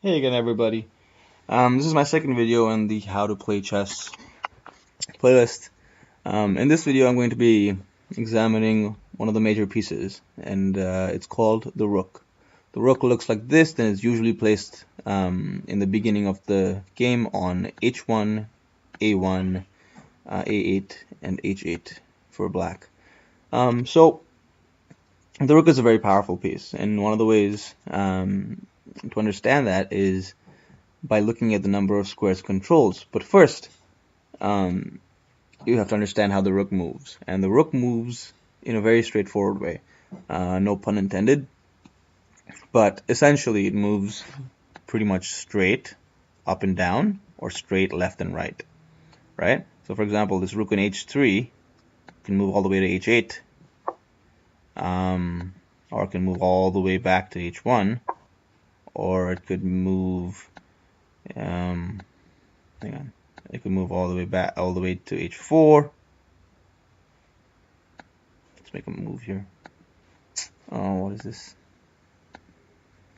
Hey again, everybody. This is my second video in the How to Play Chess playlist. In this video, I'm going to be examining one of the major pieces, and it's called the Rook. The Rook looks like this, and it's usually placed in the beginning of the game on H1, A1, A8, and H8 for black. So the Rook is a very powerful piece, and one of the ways to understand that is by looking at the number of squares it controls. But first, um, you have to understand how the rook moves. And the rook moves in a very straightforward way. No pun intended. But essentially, it moves pretty much straight up and down, or straight left and right. Right? So, for example, this rook in h3 can move all the way to h8, or it can move all the way back to h1, or it could move. Hang on. It could move all the way back, all the way to h4. Let's make a move here. Oh, what is this?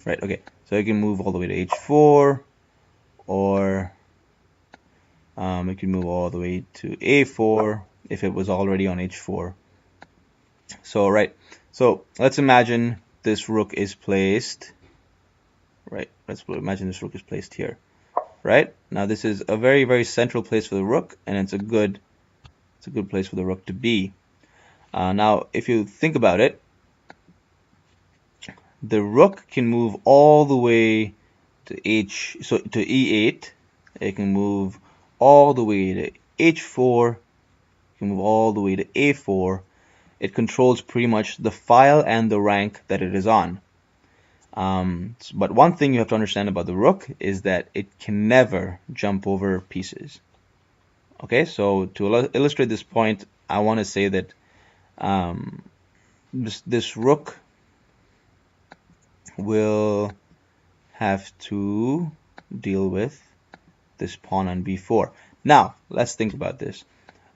Right, okay. So it can move all the way to h4, or it can move all the way to a4 if it was already on h4. So, right. So let's imagine this rook is placed. Right. Let's imagine this rook is placed here. Right. Now this is a very, very central place for the rook, and it's a good place for the rook to be. Now, if you think about it, the rook can move all the way to to e8. It can move all the way to h4. It can move all the way to a4. It controls pretty much the file and the rank that it is on. But one thing you have to understand about the rook is that it can never jump over pieces. Okay, so to illustrate this point, I want to say that this rook will have to deal with this pawn on b4. Now, let's think about this.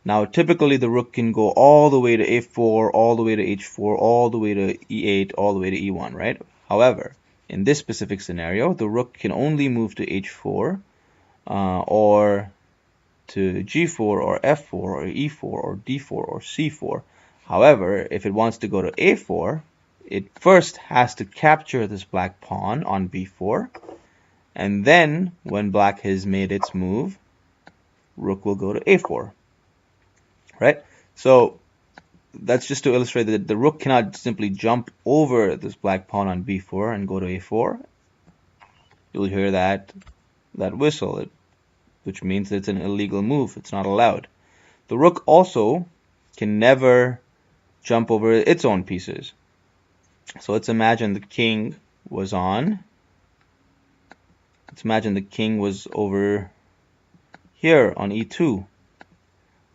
Now, typically the rook can go all the way to a4, all the way to h4, all the way to e8, all the way to e1, right? However, in this specific scenario, the rook can only move to h4, or to g4, or f4, or e4, or d4, or c4. However, if it wants to go to a4, it first has to capture this black pawn on b4, and then when black has made its move, rook will go to a4. Right? So that's just to illustrate that the rook cannot simply jump over this black pawn on b4 and go to a4. You'll hear that whistle, which means it's an illegal move. It's not allowed. The rook also can never jump over its own pieces. So let's imagine the king was on. Let's imagine the king was over here on e2,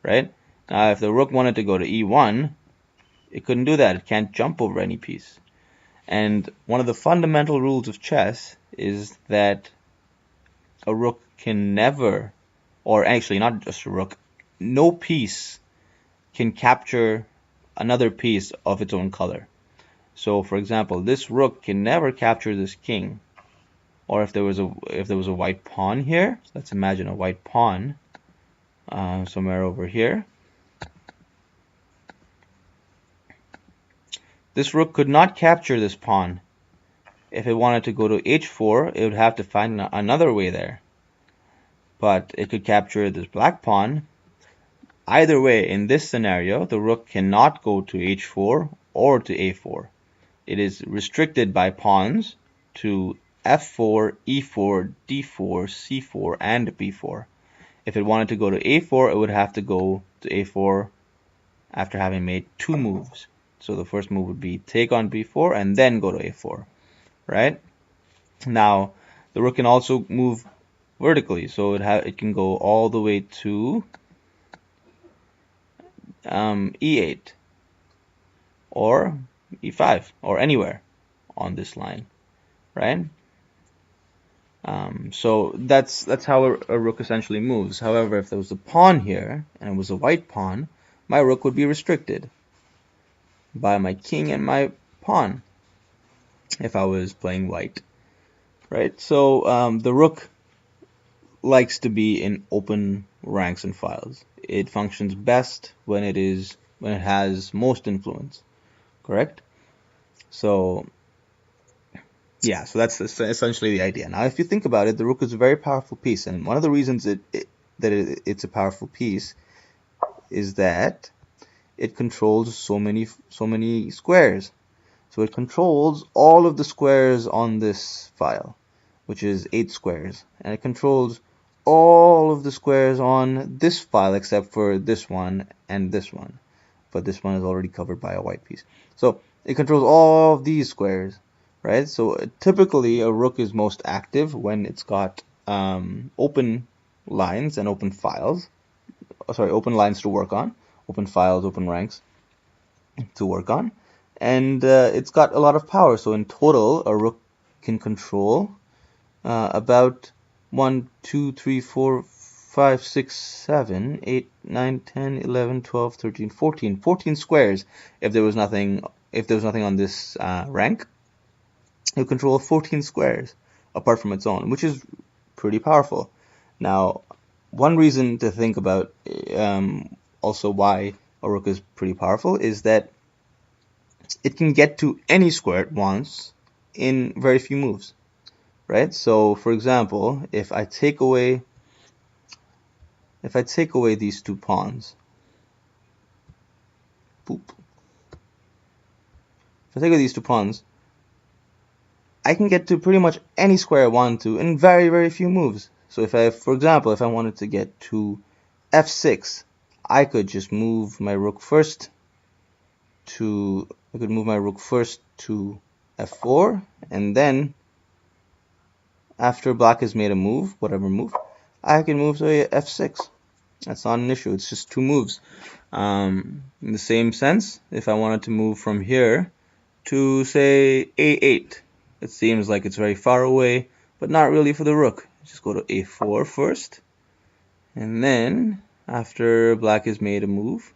right? Now, if the rook wanted to go to e1, it couldn't do that. It can't jump over any piece. And one of the fundamental rules of chess is that a rook can never, or actually not just a rook, no piece can capture another piece of its own color. So, for example, this rook can never capture this king. Or if there was a white pawn here, let's imagine a white pawn somewhere over here. This rook could not capture this pawn. If it wanted to go to h4, it would have to find another way there. But it could capture this black pawn. Either way, in this scenario, the rook cannot go to h4 or to a4. It is restricted by pawns to f4, e4, d4, c4, and b4. If it wanted to go to a4, it would have to go to a4 after having made two moves. So the first move would be take on b4 and then go to a4, right? Now, the rook can also move vertically, so it can go all the way to e8 or e5 or anywhere on this line, right? So that's how a rook essentially moves. However, if there was a pawn here and it was a white pawn, my rook would be restricted by my king and my pawn if I was playing white. right? So the rook likes to be in open ranks and files. It functions best when it has most influence, correct? So yeah, so that's essentially the idea. Now, if you think about it, the rook is a very powerful piece, and one of the reasons it's a powerful piece is that it controls so many squares. So it controls all of the squares on this file, which is 8 squares, and it controls all of the squares on this file except for this one and this one, but this one is already covered by a white piece. So it controls all of these squares, right? So typically a rook is most active when it's got open lines and open files. Sorry, open lines to work on, open files, open ranks to work on, and it's got a lot of power. So in total, a rook can control about 1, 2, 3, 4, 5, 6, 7, 8, 9, 10, 11, 12, 13, 14. 14 squares. If there was nothing on this rank, it would control 14 squares apart from its own, which is pretty powerful. Now, one reason to think about also why a rook is pretty powerful is that it can get to any square it wants in very few moves, right? So, for example, if I take away these two pawns, boop. If I take away these two pawns, I can get to pretty much any square I want to in very few moves. So for example, if I wanted to get to f6, I could just move my rook first to f4, and then after black has made a move, whatever move, I can move to f6. That's not an issue. It's just two moves. In the same sense, if I wanted to move from here to, say, a8, it seems like it's very far away, but not really for the rook. Just go to a4 first, and then after black has made a move,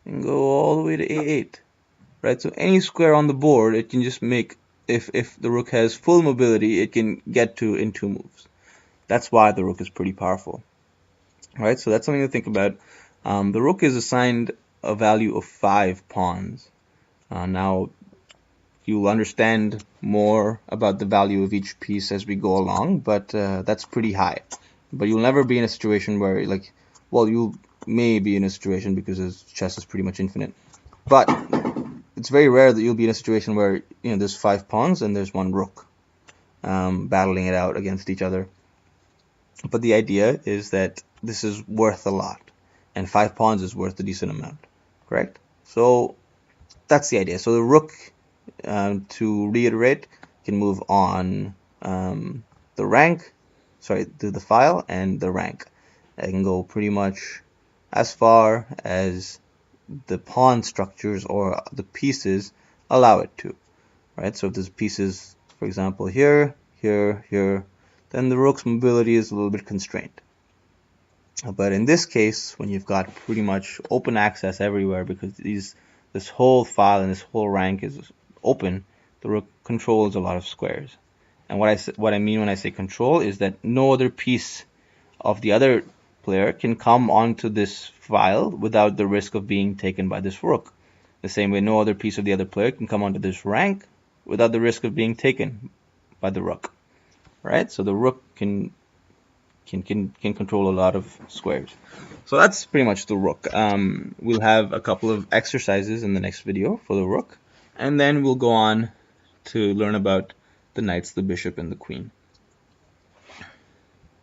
and go all the way to a8. Right? So any square on the board, it can just make, if the rook has full mobility, it can get to in two moves. That's why the rook is pretty powerful. Right? So that's something to think about. The rook is assigned a value of 5 pawns. Now, you'll understand more about the value of each piece as we go along, but that's pretty high. But you'll never be in a situation where, you may be in a situation because chess is pretty much infinite. But it's very rare that you'll be in a situation where there's 5 pawns and there's one rook battling it out against each other. But the idea is that this is worth a lot, and 5 pawns is worth a decent amount, correct? So that's the idea. So the rook, to reiterate, can move on the rank, to the file and the rank. It can go pretty much as far as the pawn structures or the pieces allow it to, right? So if there's pieces, for example, here, then the rook's mobility is a little bit constrained. But in this case, when you've got pretty much open access everywhere, because this whole file and this whole rank is open, the rook controls a lot of squares. And what I mean when I say control is that no other piece of the other player can come onto this file without the risk of being taken by this rook. The same way no other piece of the other player can come onto this rank without the risk of being taken by the rook. Right? So the rook can control a lot of squares. So that's pretty much the rook. We'll have a couple of exercises in the next video for the rook, and then we'll go on to learn about the knights, the bishop, and the queen.